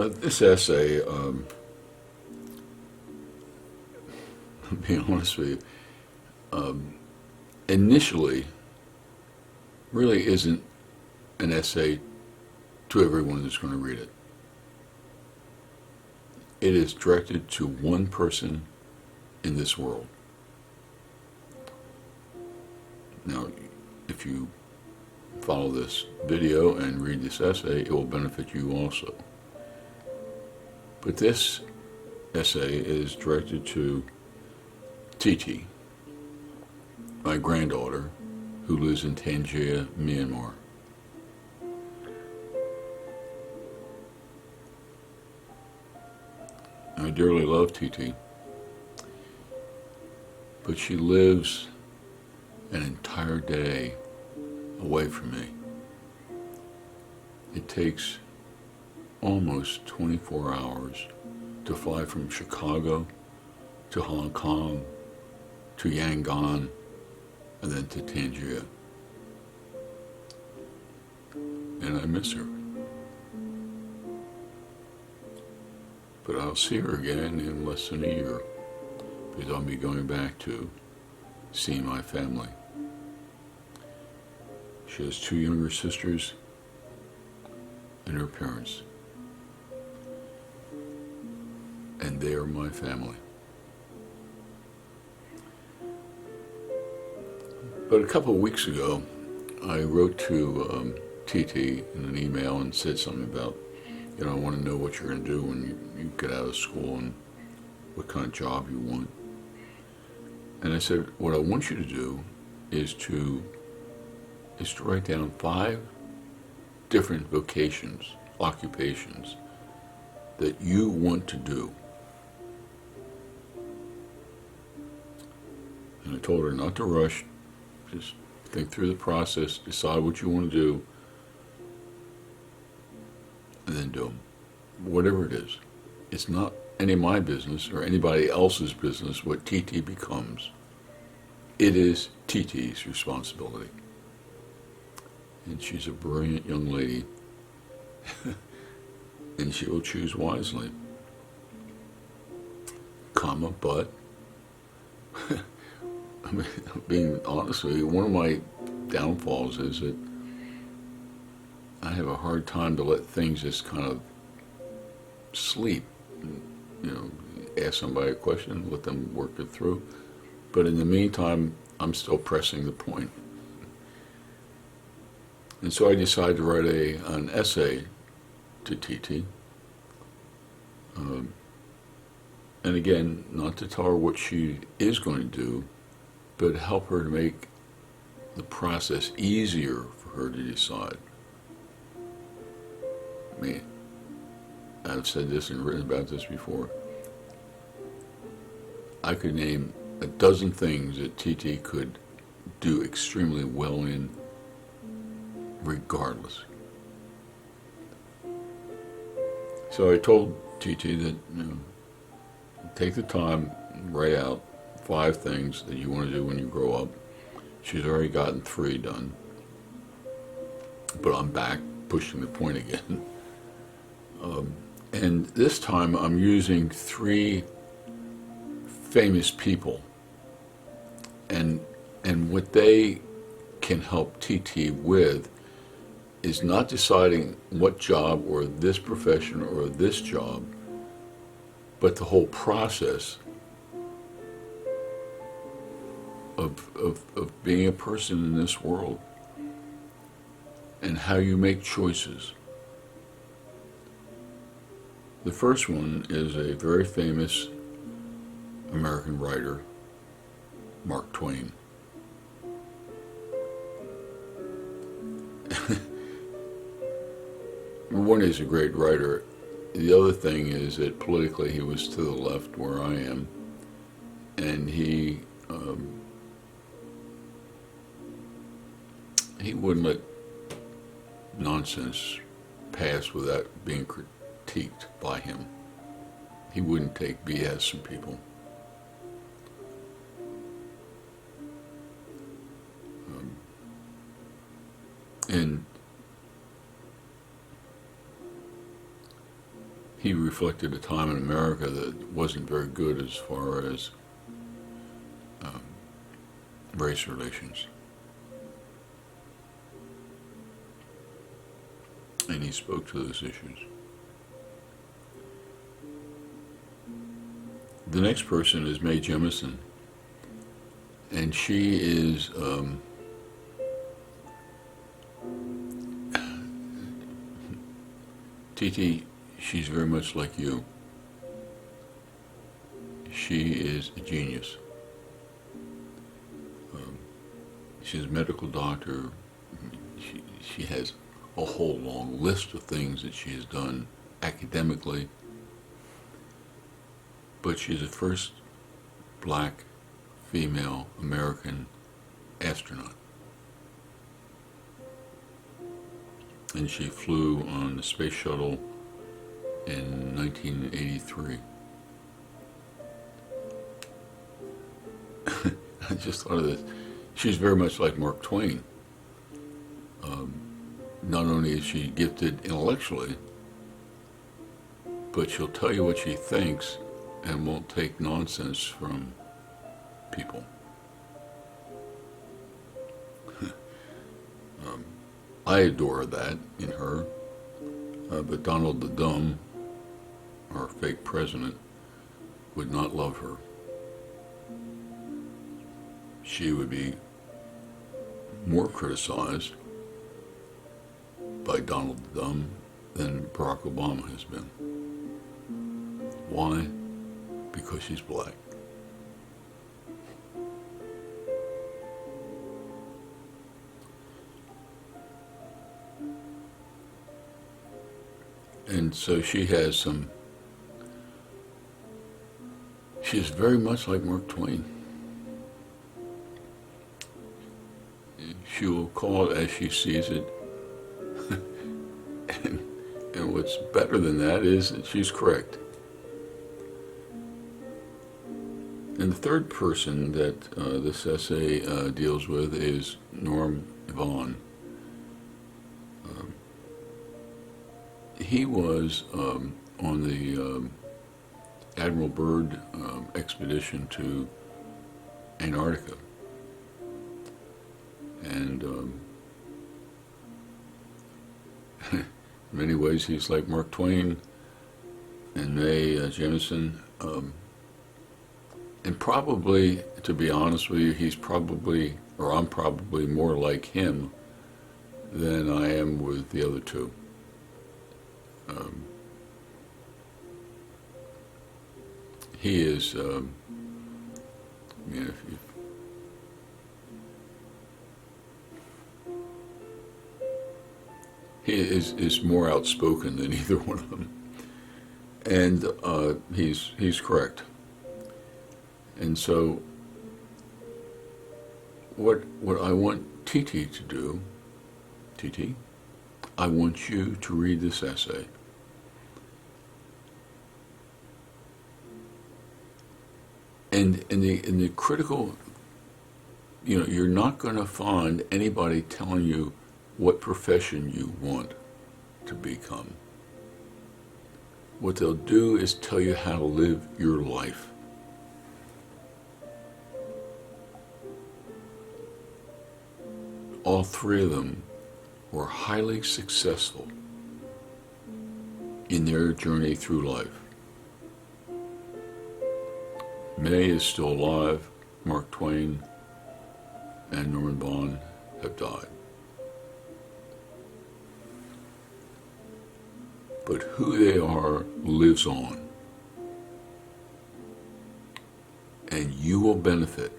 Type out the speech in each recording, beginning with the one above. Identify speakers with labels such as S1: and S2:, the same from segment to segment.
S1: This essay, to be honest with you, initially really isn't an essay to everyone that's going to read it. It is directed to one person in this world. Now, if you follow this video and read this essay, it will benefit you also. But this essay is directed to Titi, my granddaughter, who lives in Tangier, Myanmar. I dearly love Titi, but she lives an entire day away from me. It takes almost 24 hours to fly from Chicago to Hong Kong to Yangon and then to Tangier. And I miss her. But I'll see her again in less than a year because I'll be going back to see my family. She has two younger sisters and her parents. And they are my family. But a couple of weeks ago, I wrote to Titi in an email and said something about, I want to know what you're going to do when you get out of school and what kind of job you want. And I said, what I want you to do is to write down 5 different vocations, occupations that you want to do. And I told her not to rush, just think through the process, decide what you want to do, and then do them. Whatever it is. It's not any of my business or anybody else's business what Titi becomes. It is Titi's responsibility. And she's a brilliant young lady. And she will choose wisely. But, I mean, being honest with you, one of my downfalls is that I have a hard time to let things just kind of sleep. Ask somebody a question, let them work it through. But in the meantime, I'm still pressing the point. And so I decided to write an essay to Titi. And again, not to tell her what she is going to do, but help her to make the process easier for her to decide. I mean, I've said this and written about this before. I could name a dozen things that Titi could do extremely well in, regardless. So I told Titi that, take the time, write out 5 things that you want to do when you grow up. She's already gotten 3 done. But I'm back pushing the point again. And this time I'm using 3 famous people. And what they can help Titi with is not deciding what job or this profession or this job, but the whole process of being a person in this world and how you make choices. The first one is a very famous American writer, Mark Twain. One is a great writer. The other thing is that politically he was to the left where I am, and he wouldn't let nonsense pass without being critiqued by him. He wouldn't take BS from people. And he reflected a time in America that wasn't very good as far as race relations. And he spoke to those issues. The next person is Mae Jemison, and she is TT. She's very much like you. She is a genius. She's a medical doctor. She has a whole long list of things that she has done academically. But she's the first black female American astronaut. And she flew on the space shuttle in 1983. I just thought of this. She's very much like Mark Twain. Not only is she gifted intellectually, but she'll tell you what she thinks and won't take nonsense from people. I adore that in her, but Donald the Dumb, our fake president, would not love her. She would be more criticized by Donald the Dumb than Barack Obama has been. Why? Because she's black. And so she has she's very much like Mark Twain. She will call it as she sees it. and what's better than that is that she's correct. And the third person that this essay deals with is Norm Yvonne. He was on the Admiral Byrd expedition to Antarctica. And in many ways he's like Mark Twain and Mae Jemison. And probably, to be honest with you, he's probably, or I'm probably more like him than I am with the other two. He is, he is more outspoken than either one of them, and he's correct. And so, what I want TT to do, TT, I want you to read this essay. And in the critical, you're not going to find anybody telling you what profession you want to become. What they'll do is tell you how to live your life. All three of them were highly successful in their journey through life. Mae is still alive. Mark Twain and Norman Bond have died. But who they are lives on. And you will benefit.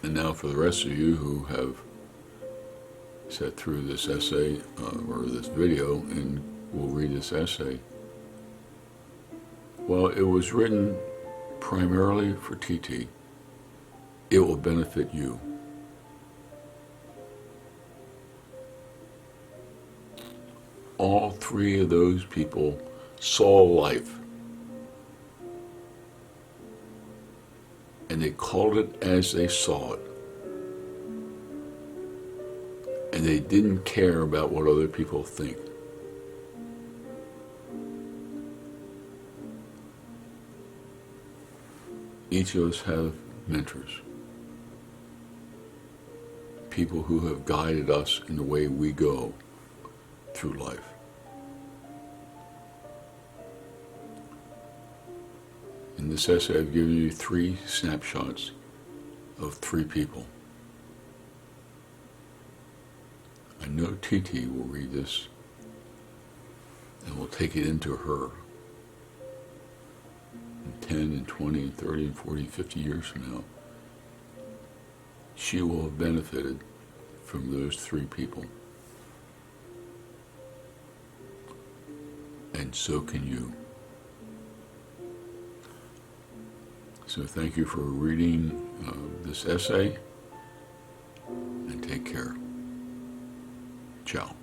S1: And now for the rest of you who have sat through this essay or this video and will read this essay. Well, it was written primarily for TT. It will benefit you. All three of those people saw life. And they called it as they saw it. and they didn't care about what other people think. Each of us have mentors, people who have guided us in the way we go through life. In this essay, I've given you 3 snapshots of 3 people. I know TT will read this and will take it into her. In 10 and 20 and 30 and 40 and 50 years from now, she will have benefited from those 3 people. And so can you. So thank you for reading this essay, and take care. Ciao.